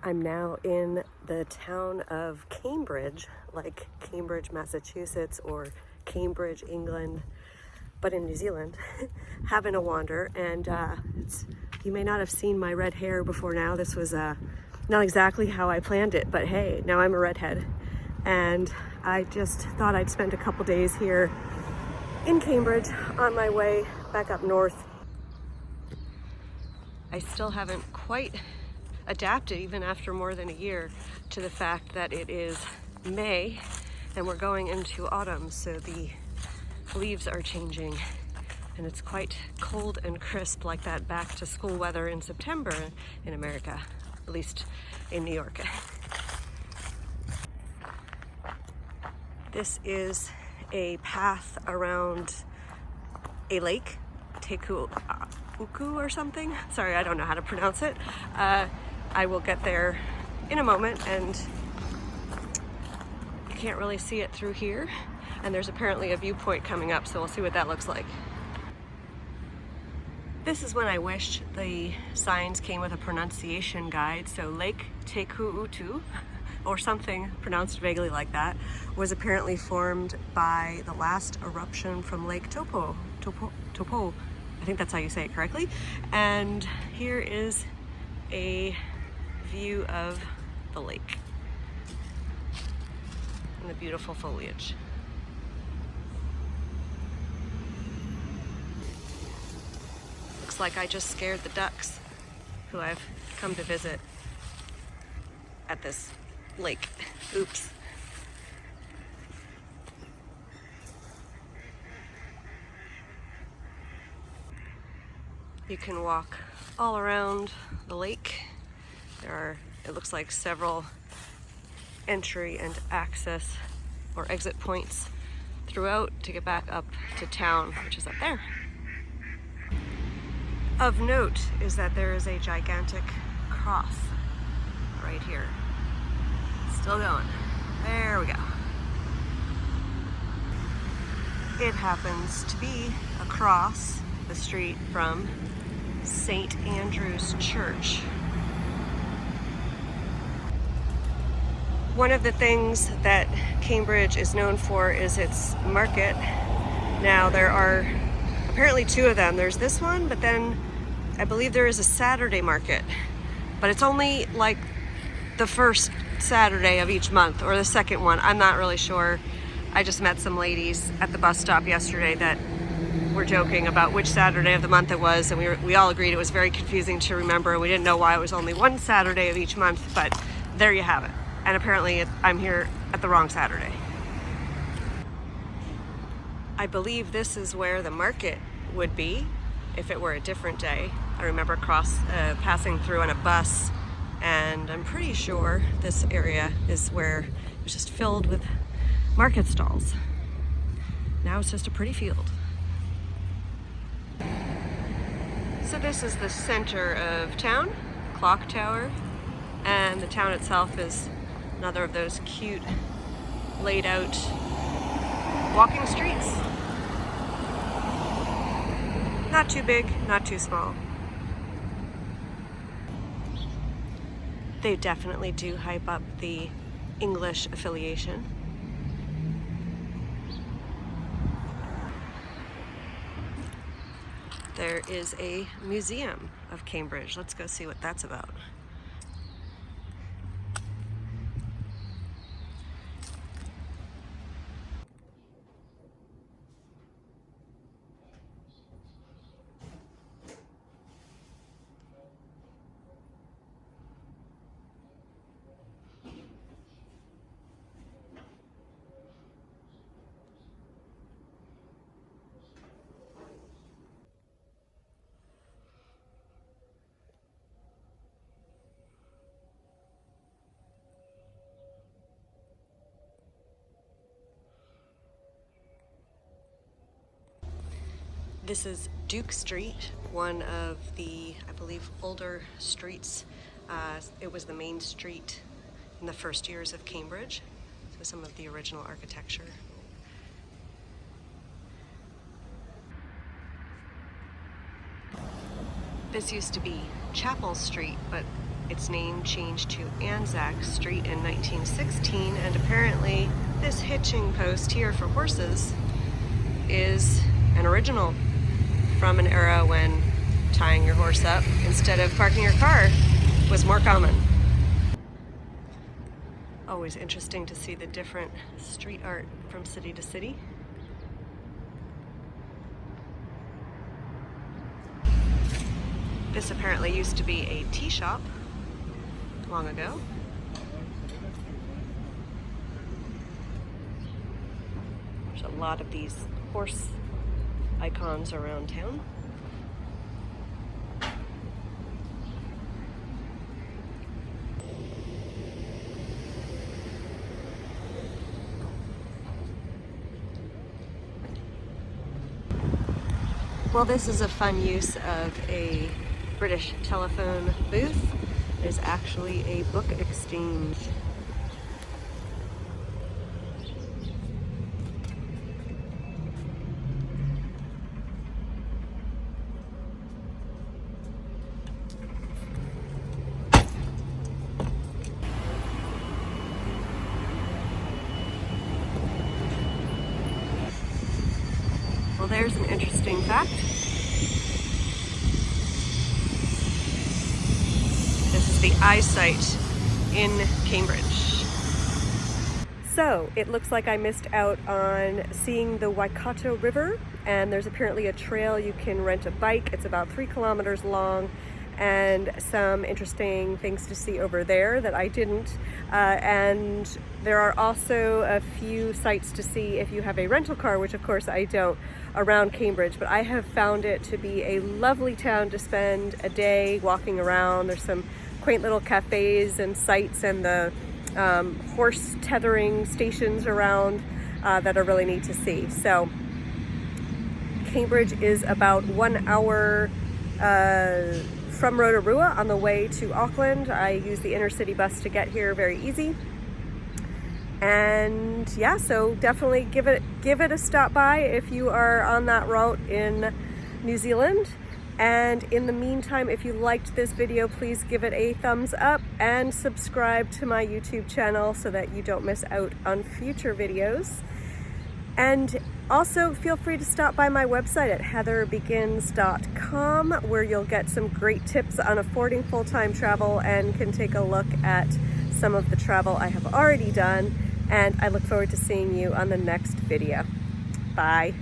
I'm now in the town of Cambridge, like Cambridge, Massachusetts, or Cambridge, England, but in New Zealand, having a wander. And you may not have seen my red hair before now. This was not exactly how I planned it, but hey, now I'm a redhead. And I just thought I'd spend a couple days here in Cambridge on my way back up north. I still haven't quite adapted, even after more than a year, to the fact that it is May and we're going into autumn, so the leaves are changing and it's quite cold and crisp, like that back to school weather in September in America, at least in New York. This is a path around a lake, Uku or something. Sorry, I don't know how to pronounce it. I will get there in a moment, and you can't really see it through here. And there's apparently a viewpoint coming up, so we'll see what that looks like. This is when I wished the signs came with a pronunciation guide. So Lake Tekuutu, or something pronounced vaguely like that, was apparently formed by the last eruption from Lake Topo. I think that's how you say it correctly. And here is a view of the lake and the beautiful foliage. Looks like I just scared the ducks who I've come to visit at this lake. Oops. You can walk all around the lake. There are, it looks like, several entry and access or exit points throughout to get back up to town, which is up there. Of note is that there is a gigantic cross right here. Still going. There we go. It happens to be across the street from St. Andrew's Church. One of the things that Cambridge is known for is its market. Now, there are apparently two of them. There's this one, but then I believe there is a Saturday market, but it's only like the first Saturday of each month, or the second one. I'm not really sure. I just met some ladies at the bus stop yesterday that were joking about which Saturday of the month it was, and we all agreed it was very confusing to remember. We didn't know why it was only one Saturday of each month, but there you have it. And apparently I'm here at the wrong Saturday. I believe this is where the market would be if it were a different day. I remember passing through on a bus, and I'm pretty sure this area is where it was just filled with market stalls. Now it's just a pretty field. So this is the center of town, Clock Tower, and the town itself is another of those cute, laid out walking streets. Not too big, not too small. They definitely do hype up the English affiliation. There is a museum of Cambridge. Let's go see what that's about. This is Duke Street, one of the, I believe, older streets. It was the main street in the first years of Cambridge, so some of the original architecture. This used to be Chapel Street, but its name changed to Anzac Street in 1916, and apparently this hitching post here for horses is an original from an era when tying your horse up instead of parking your car was more common. Always interesting to see the different street art from city to city. This apparently used to be a tea shop long ago. There's a lot of these horse icons around town. Well, this is a fun use of a British telephone booth. It is actually a book exchange. Well, there's an interesting fact. This is the eyesight in Cambridge. So it looks like I missed out on seeing the Waikato River, and there's apparently a trail you can rent a bike. It's about 3 kilometers long, and some interesting things to see over there that I didn't. And there are also a few sites to see if you have a rental car, which of course I don't, around Cambridge. But I have found it to be a lovely town to spend a day walking around. There's some quaint little cafes and sites, and the horse tethering stations around that are really neat to see. So Cambridge is about 1 hour from Rotorua on the way to Auckland. I use the intercity bus to get here, very easy. And yeah, so definitely give it a stop by if you are on that route in New Zealand. And in the meantime, if you liked this video, please give it a thumbs up and subscribe to my YouTube channel so that you don't miss out on future videos. And also feel free to stop by my website at heatherbegins.com, where you'll get some great tips on affording full-time travel and can take a look at some of the travel I have already done. And I look forward to seeing you on the next video. Bye.